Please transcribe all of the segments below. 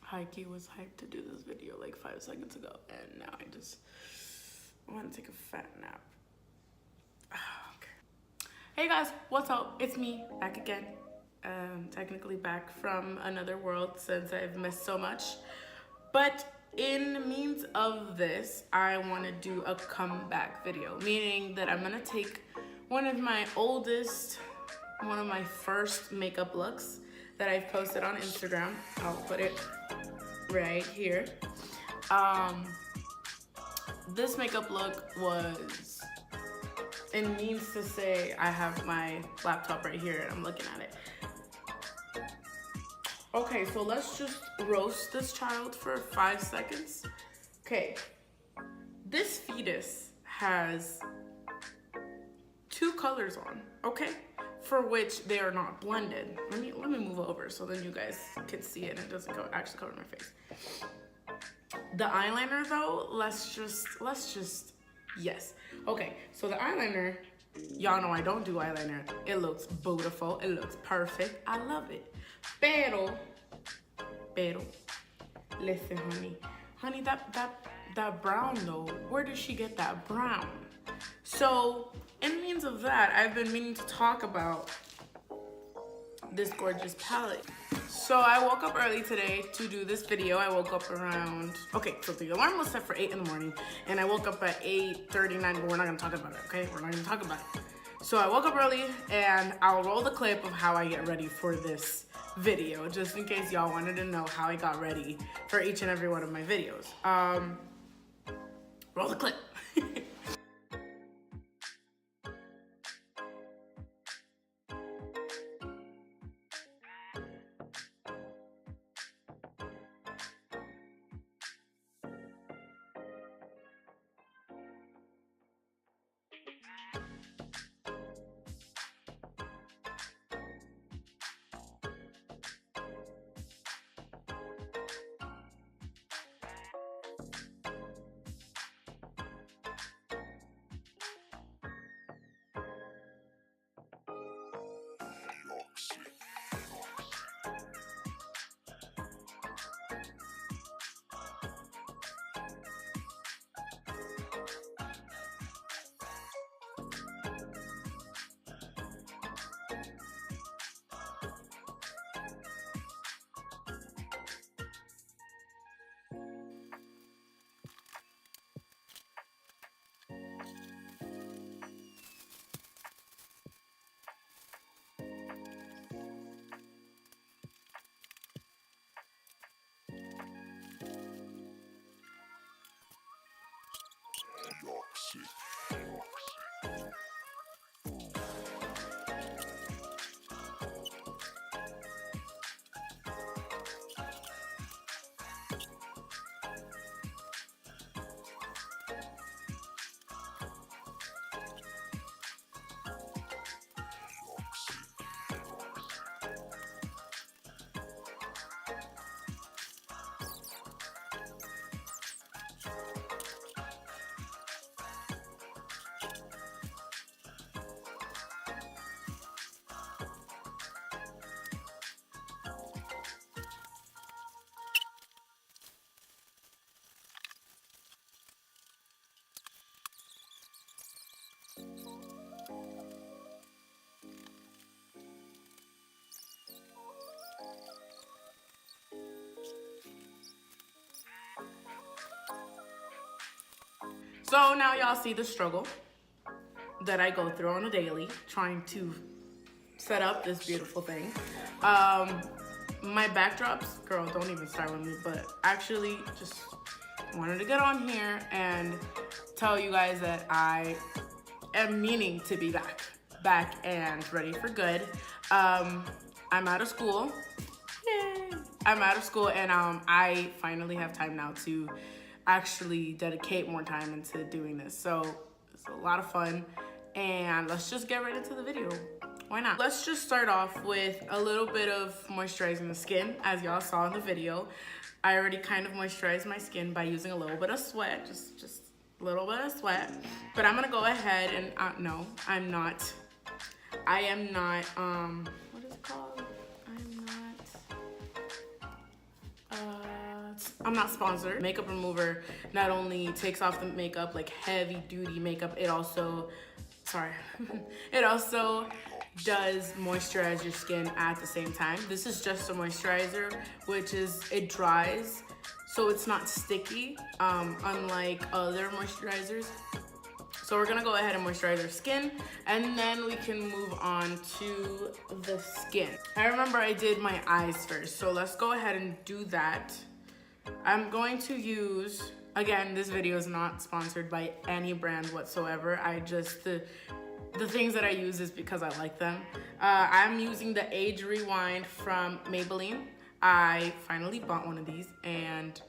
high-key was hyped to do this video like 5 seconds ago, and now I just want to take a fat nap. Okay. Hey guys, what's up? It's me, back again. Technically back from another world since I've missed so much. But in means of this, I want to do a comeback video, meaning that I'm going to take one of my first makeup looks that I've posted on Instagram. I'll put it right here. This makeup look was, it means to say, I have my laptop right here and I'm looking at it. Okay, so let's just roast this child for 5 seconds. Okay, this fetus has 2 colors on, okay? For which they are not blended. Let me move over so then you guys can see it and it doesn't actually cover my face. The eyeliner though, let's just, yes. Okay, so the eyeliner, y'all know I don't do eyeliner. It looks beautiful, it looks perfect, I love it. Pero, listen honey, that brown though, where did she get that brown? So, in means of that, I've been meaning to talk about this gorgeous palette. So I woke up early today to do this video. I woke up around, okay, so the alarm was set for 8 in the morning and I woke up at 8:39, but we're not gonna talk about it, okay? We're not gonna talk about it. So I woke up early and I'll roll the clip of how I get ready for this video, just in case y'all wanted to know how I got ready for each and every one of my videos. Roll the clip. So now y'all see the struggle that I go through on a daily trying to set up this beautiful thing. My backdrops, girl, don't even start with me, but actually just wanted to get on here and tell you guys that I am meaning to be back and ready for good. I'm out of school. Yay! I'm out of school and I finally have time now to actually dedicate more time into doing this. So it's a lot of fun and let's just get right into the video. Why not? Let's just start off with a little bit of moisturizing the skin. As y'all saw in the video, I already kind of moisturized my skin by using a little bit of sweat, just a little bit of sweat. But I'm gonna go ahead and, no, I'm not. I am not, what is it called? I'm not, I'm not sponsored. Makeup remover not only takes off the makeup, like heavy duty makeup, it also, sorry, it also does moisturize your skin at the same time. This is just a moisturizer, which is, it dries, so it's not sticky, unlike other moisturizers. So we're gonna go ahead and moisturize our skin, and then we can move on to the skin. I remember I did my eyes first, so let's go ahead and do that. I'm going to use, again, this video is not sponsored by any brand whatsoever. I just, the things that I use is because I like them. I'm using the Age Rewind from Maybelline. I finally bought one of these and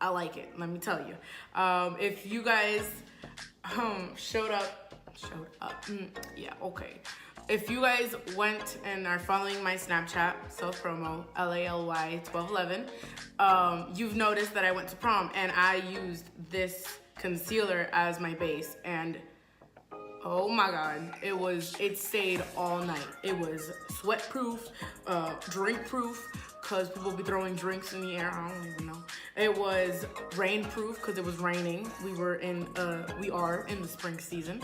I like it, let me tell you. If you guys yeah, okay. If you guys went and are following my Snapchat, self-promo, LALY1211, you've noticed that I went to prom and I used this concealer as my base, and oh my God, it stayed all night. It was sweat proof, drink proof, cause people be throwing drinks in the air, I don't even know. It was rain proof, cause it was raining. We are in the spring season.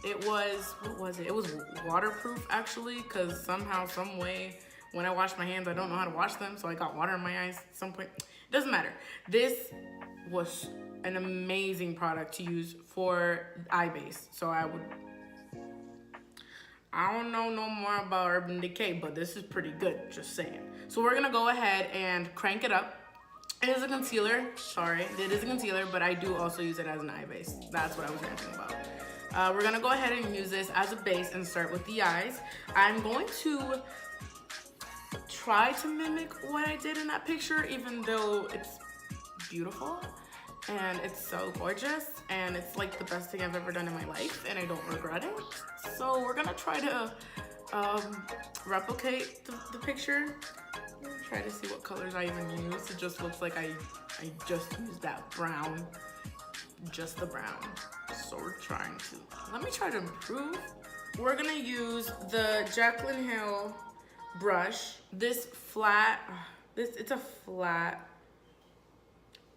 It was, what was it? It was waterproof actually, cause somehow, some way, when I wash my hands, I don't know how to wash them, so I got water in my eyes at some point. It doesn't matter. This was an amazing product to use for eye base. So I don't know no more about Urban Decay, but this is pretty good, just saying. So we're gonna go ahead and crank it up. It is a concealer, sorry, it is a concealer, but I do also use it as an eye base. That's what I was ranting about. We're gonna go ahead and use this as a base and start with the eyes. I'm going to try to mimic what I did in that picture, even though it's beautiful and it's so gorgeous and it's like the best thing I've ever done in my life and I don't regret it. So we're gonna try to replicate the picture. Try to see what colors I even use. It just looks like I just used that brown, just the brown. So we're trying to, let me try to improve. We're gonna use the Jaclyn Hill brush. This flat, it's a flat,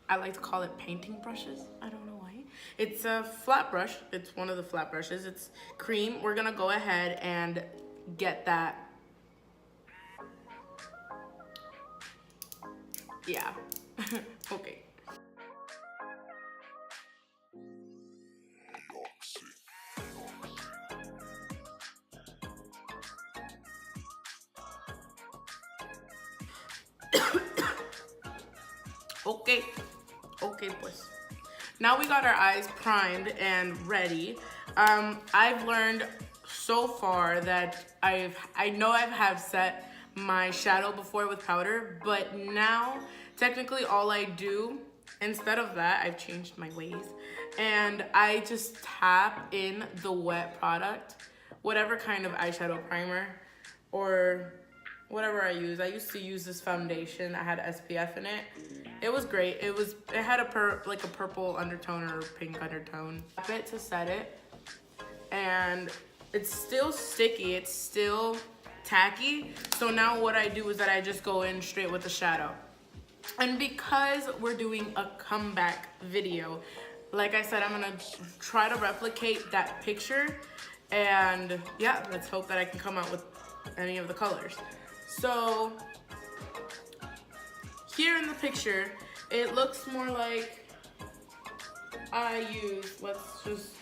I like to call it painting brushes. I don't know why. It's a flat brush. It's one of the flat brushes. It's cream. We're gonna go ahead and get that. Yeah, okay. Okay, pues. Now we got our eyes primed and ready. I've learned so far that I know I have set my shadow before with powder, but now technically all I do, instead of that, I've changed my ways, and I just tap in the wet product, whatever kind of eyeshadow primer or whatever I use. I used to use this foundation that had SPF in it. It was great. It had like a purple undertone or pink undertone. Tap it to set it, and it's still sticky. It's still tacky. So now what I do is that I just go in straight with the shadow. And because we're doing a comeback video, like I said, I'm gonna try to replicate that picture, and yeah, let's hope that I can come out with any of the colors. So here in the picture, it looks more like let's just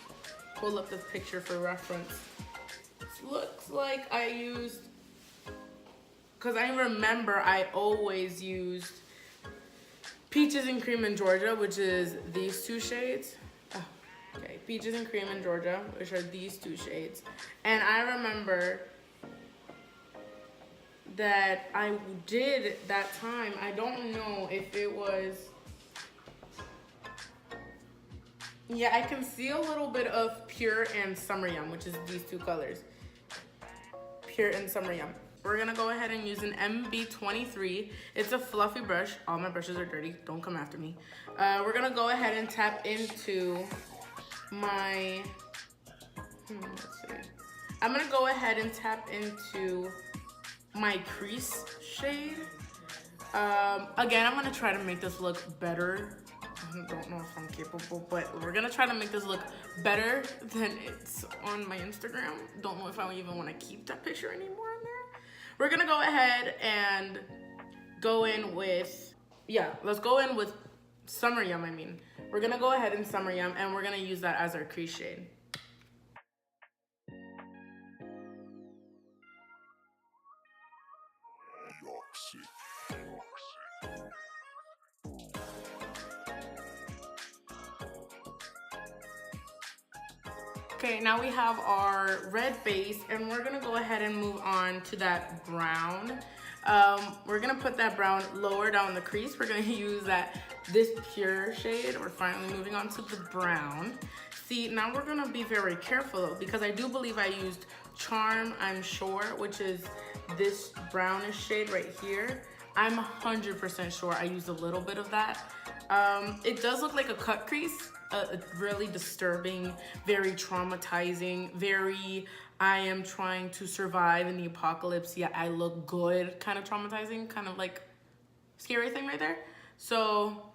pull up this picture for reference. It looks like I used, because I remember I always used Peaches and Cream in Georgia, which is these two shades. Oh, okay, Peaches and Cream in Georgia, which are these two shades. And I remember that I did that time. I don't know if it was, yeah, I can see a little bit of Pure and Summer Yum, which is these two colors, Pure and Summer Yum. We're gonna go ahead and use an MB23. It's a fluffy brush. All my brushes are dirty, don't come after me. We're gonna go ahead and tap into my, let's see. I'm gonna go ahead and tap into my crease shade. Again, I'm gonna try to make this look better. I don't know if I'm capable, but we're gonna try to make this look better than it's on my Instagram. Don't know if I even want to keep that picture anymore on there. We're gonna go ahead and go in with, yeah, let's go in with Summer Yum, I mean. We're gonna go ahead in Summer Yum and we're gonna use that as our crease shade. Okay, now we have our red base and we're gonna go ahead and move on to that brown. We're gonna put that brown lower down the crease. We're gonna use this pure shade. We're finally moving on to the brown. See, now we're gonna be very careful though, because I do believe I used Charm, I'm sure, which is this brownish shade right here. I'm 100% sure I used a little bit of that. It does look like a cut crease. Really disturbing, very traumatizing, very I am trying to survive in the apocalypse, yet I look good kind of traumatizing, kind of like scary thing right there. So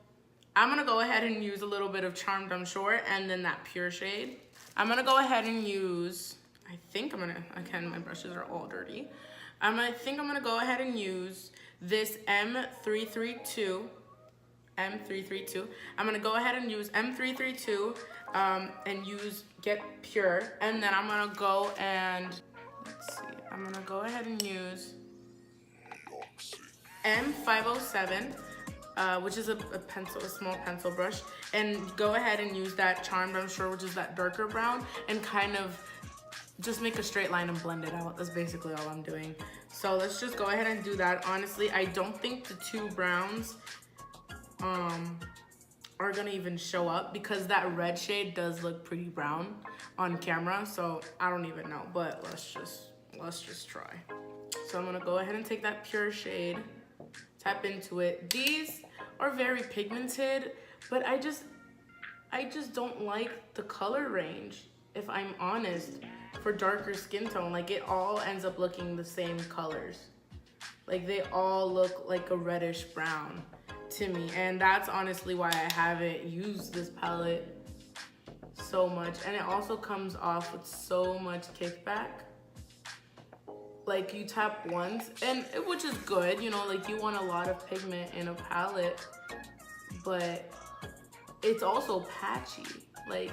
I'm gonna go ahead and use a little bit of Charmed, I'm sure, and then that pure shade. I'm gonna go ahead and use, again, my brushes are all dirty. I think I'm gonna go ahead and use this M332. I'm gonna go ahead and use M332 and use Get Pure, and then I'm gonna go and I'm gonna go ahead and use M507, which is a small pencil brush, and go ahead and use that Charmed, I'm sure, which is that darker brown, and kind of just make a straight line and blend it out. That's basically all I'm doing. So let's just go ahead and do that. Honestly, I don't think the two browns are gonna even show up because that red shade does look pretty brown on camera, so I don't even know, but let's just try. So I'm gonna go ahead and take that pure shade, tap into it. These are very pigmented, but I just don't like the color range, if I'm honest, for darker skin tone. Like, it all ends up looking the same colors. Like, they all look like a reddish brown to me, and that's honestly why I haven't used this palette so much. And it also comes off with so much kickback. Like, you tap once, and which is good, you know, like, you want a lot of pigment in a palette, but it's also patchy. Like,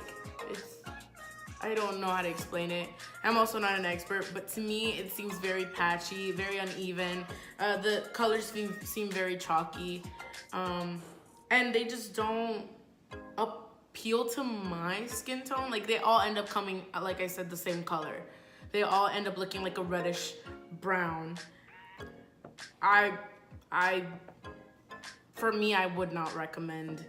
I don't know how to explain it. I'm also not an expert, but to me, it seems very patchy, very uneven. The colors seem very chalky. And they just don't appeal to my skin tone. Like, they all end up coming, like I said, the same color. They all end up looking like a reddish brown. For me, I would not recommend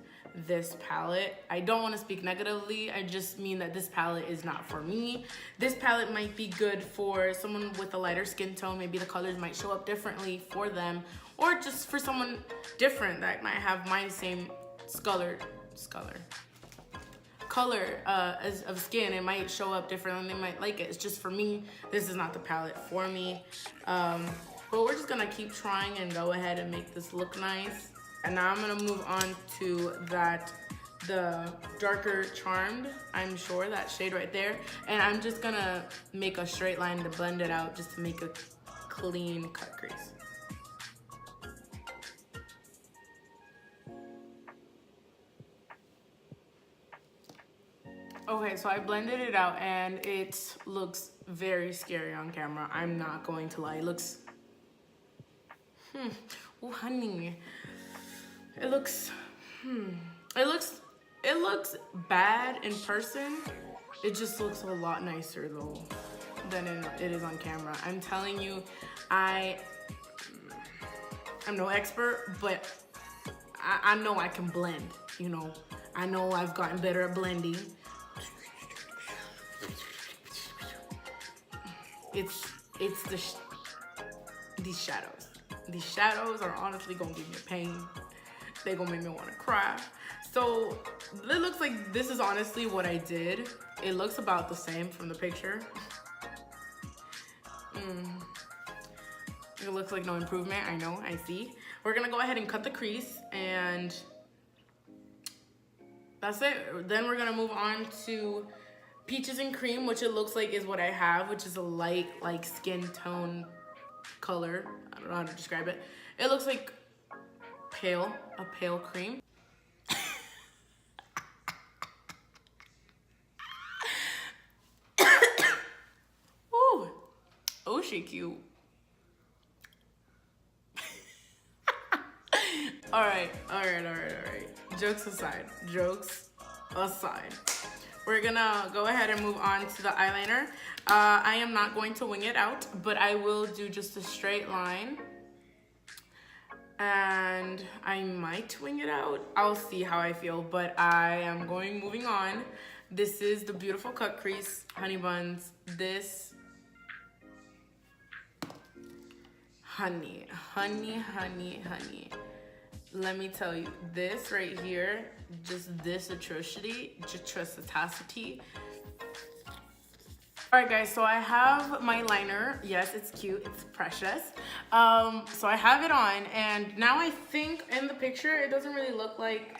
this palette. I don't want to speak negatively. I just mean that this palette is not for me. This palette might be good for someone with a lighter skin tone. Maybe the colors might show up differently for them, or just for someone different that might have my same color of skin. It might show up different and they might like it. It's just, for me, this is not the palette for me. But we're just gonna keep trying and go ahead and make this look nice. And now I'm gonna move on to the darker Charmed, I'm sure, that shade right there. And I'm just gonna make a straight line to blend it out, just to make a clean cut crease. Okay, so I blended it out and it looks very scary on camera. I'm not going to lie. It looks, oh honey. It looks bad in person. It just looks a lot nicer though than it is on camera. I'm telling you, I'm no expert, but I know I can blend, you know. I know I've gotten better at blending. It's these shadows. These shadows are honestly gonna give me pain. They gonna make me wanna cry. So it looks like this is honestly what I did. It looks about the same from the picture. It looks like no improvement, I know, I see. We're gonna go ahead and cut the crease, and that's it. Then we're gonna move on to Peaches and Cream, which it looks like is what I have, which is a light, like, skin tone color. I don't know how to describe it. It looks like a pale cream. Ooh. Oh, she cute. All right. Jokes aside. We're gonna go ahead and move on to the eyeliner. I am not going to wing it out, but I will do just a straight line. And I might wing it out. I'll see how I feel, but I am moving on. This is the beautiful cut crease, honey buns. This, honey. Let me tell you, this right here, just this atrocity. All right, guys, so I have my liner. Yes, it's cute, it's precious. So I have it on, and now I think in the picture, it doesn't really look like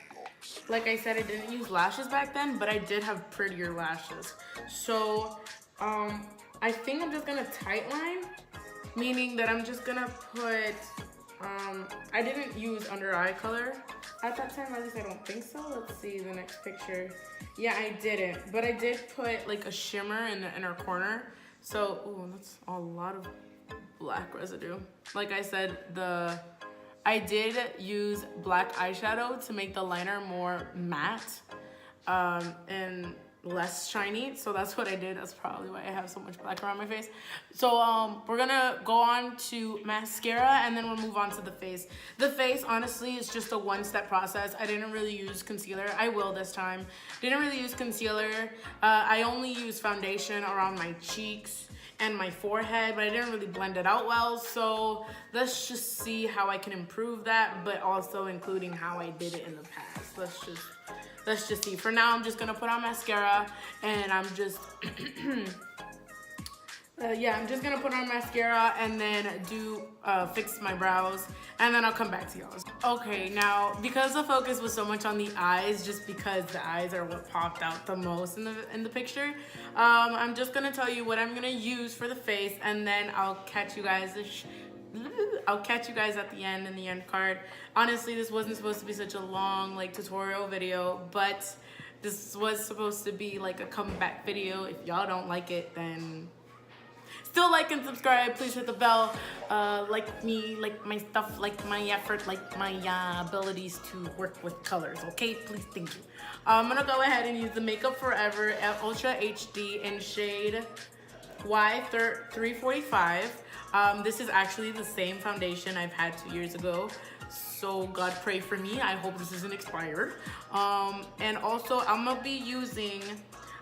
I said, I didn't use lashes back then, but I did have prettier lashes. So I think I'm just gonna tight line, meaning that I'm just gonna put, I didn't use under eye color at that time, at least I don't think so. Let's see the next picture. Yeah, I didn't, but I did put like a shimmer in the inner corner. So, ooh, that's a lot of black residue. Like I said, I did use black eyeshadow to make the liner more matte and less shiny. So that's what I did. That's probably why I have so much black around my face. So we're gonna go on to mascara, and then we'll move on to the face. The face, honestly, is just a one-step process. I didn't really use concealer. I will this time. Didn't really use concealer. I only used foundation around my cheeks and my forehead, but I didn't really blend it out well. So let's just see how I can improve that, but also including how I did it in the past. Let's just see. For now, I'm just gonna put on mascara, and I'm just, I'm just gonna put on mascara and then fix my brows, and then I'll come back to y'all. Okay, now, because the focus was so much on the eyes, just because the eyes are what popped out the most in the picture, I'm just gonna tell you what I'm gonna use for the face, and then I'll catch you guys at the end in the end card. Honestly, this wasn't supposed to be such a long tutorial video, but this was supposed to be like a comeback video. If y'all don't like it, then still like and subscribe. Please hit the bell. Like me, like my stuff, like my effort, like my abilities to work with colors. Okay, please, thank you. I'm gonna go ahead and use the Makeup Forever Ultra HD in shade Y345. This is actually the same foundation I've had 2 years ago, so God pray for me. I hope this isn't expired. And also I'm gonna be using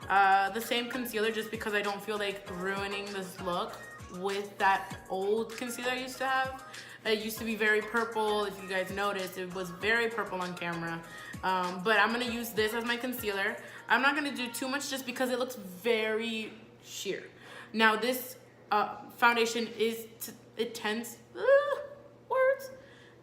the same concealer, just because I don't feel like ruining this look with that old concealer I used to have. It used to be very purple. If you guys noticed, it was very purple on camera. But I'm gonna use this as my concealer. I'm not gonna do too much just because it looks very sheer. Now this foundation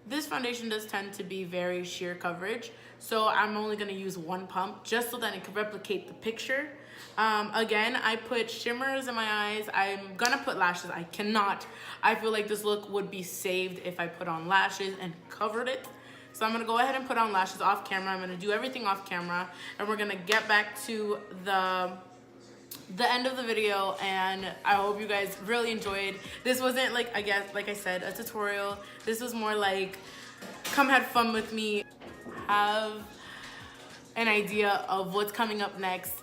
this foundation does tend to be very sheer coverage, so I'm only going to use one pump just so that it can replicate the picture. Again, I put shimmers in my eyes. I'm gonna put lashes. I cannot. I feel like this look would be saved if I put on lashes and covered it. So I'm gonna go ahead and put on lashes off camera. I'm gonna do everything off camera, and we're gonna get back to the end of the video, and I hope you guys really enjoyed. This wasn't like I said, a tutorial. This was more like, come have fun with me, have an idea of what's coming up next,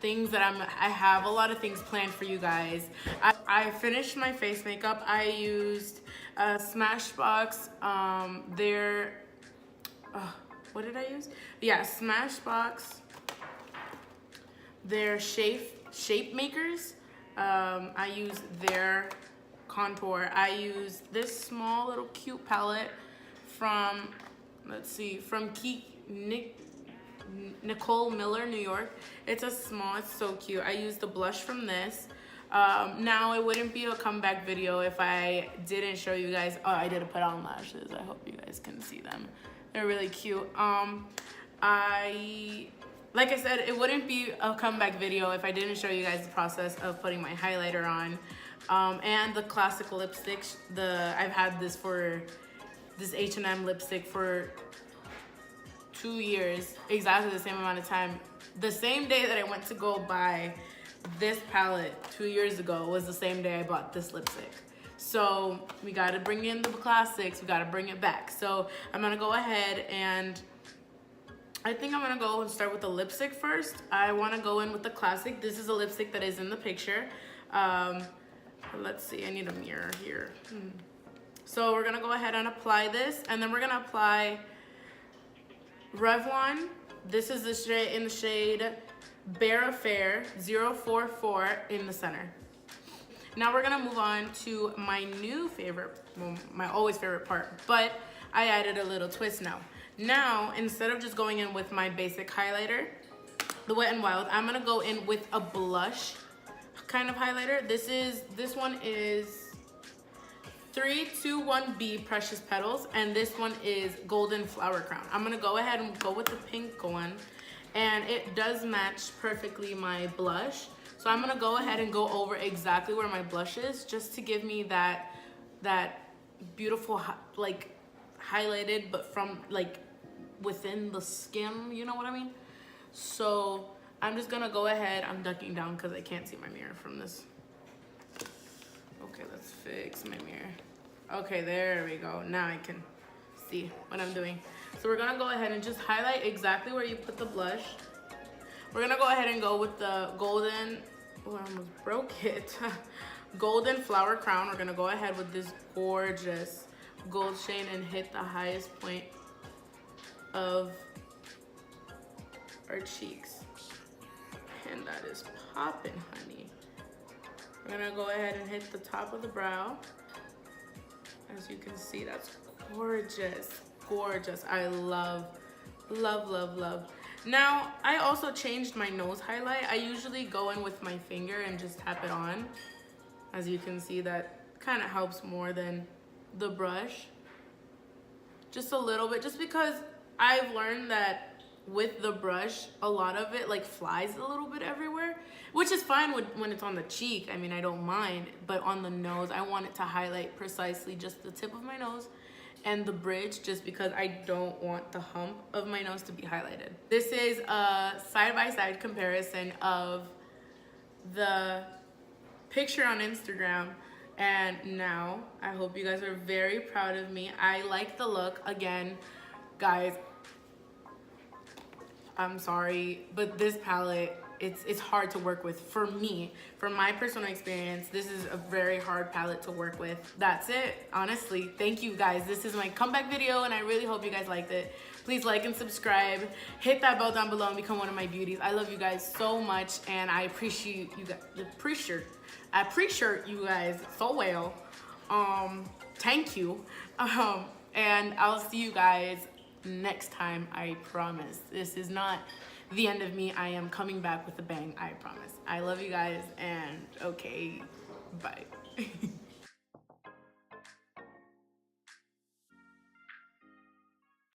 things that I have a lot of things planned for you guys. I finished my face makeup. I used Smashbox, what did I use? Yeah, Smashbox, their shape makers. I use their contour. I use this small little cute palette from, let's see, from Nicole Miller, New York. It's so cute. I use the blush from this. Now it wouldn't be a comeback video if I didn't show you guys. Oh, I did put on lashes. I hope you guys can see them. They're really cute. Like I said, it wouldn't be a comeback video if I didn't show you guys the process of putting my highlighter on. And the classic lipsticks. I've had this H&M lipstick for 2 years, exactly the same amount of time. The same day that I went to go buy this palette 2 years ago was the same day I bought this lipstick. So we gotta bring in the classics, we gotta bring it back. So I'm gonna go ahead and I think I'm gonna go and start with the lipstick first. I wanna go in with the classic. This is a lipstick that is in the picture. Let's see, I need a mirror here. So we're gonna go ahead and apply this, and then we're gonna apply Revlon. This is the shade in the shade Bare Affair 044 in the center. Now we're gonna move on to my new favorite, well, my always favorite part, but I added a little twist now. Now, instead of just going in with my basic highlighter, the Wet n Wild, I'm gonna go in with a blush kind of highlighter. This one is 321B Precious Petals, and this one is Golden Flower Crown. I'm gonna go ahead and go with the pink one, and it does match perfectly my blush. So I'm gonna go ahead and go over exactly where my blush is, just to give me that beautiful, like, highlighted, but from, like, within the skin, you know what I mean? So I'm just gonna go ahead, I'm ducking down because I can't see my mirror from this. Okay, let's fix my mirror. Okay, there we go. Now I can see what I'm doing. So we're gonna go ahead and just highlight exactly where you put the blush. We're gonna go ahead and go with the golden, oh, I almost broke it. Golden Flower Crown. We're gonna go ahead with this gorgeous gold shade and hit the highest point of our cheeks. And that is popping, honey. We're gonna go ahead and hit the top of the brow. As you can see, that's gorgeous, gorgeous. I love, love, love, love. Now, I also changed my nose highlight. I usually go in with my finger and just tap it on. As you can see, that kind of helps more than the brush. Just a little bit, just because I've learned that with the brush, a lot of it like flies a little bit everywhere, which is fine when it's on the cheek. I mean, I don't mind, but on the nose, I want it to highlight precisely just the tip of my nose and the bridge, just because I don't want the hump of my nose to be highlighted. This is a side-by-side comparison of the picture on Instagram and now. I hope you guys are very proud of me. I like the look. Again, guys, I'm sorry, but this palette, it's hard to work with for me. From my personal experience, this is a very hard palette to work with. That's it, honestly. Thank you guys. This is my comeback video, and I really hope you guys liked it. Please like and subscribe. Hit that bell down below and become one of my beauties. I love you guys so much, and I appreciate you guys. I appreciate you guys so well. Thank you. And I'll see you guys next time, I promise. This is not the end of me. I am coming back with a bang, I promise. I love you guys, and okay, bye.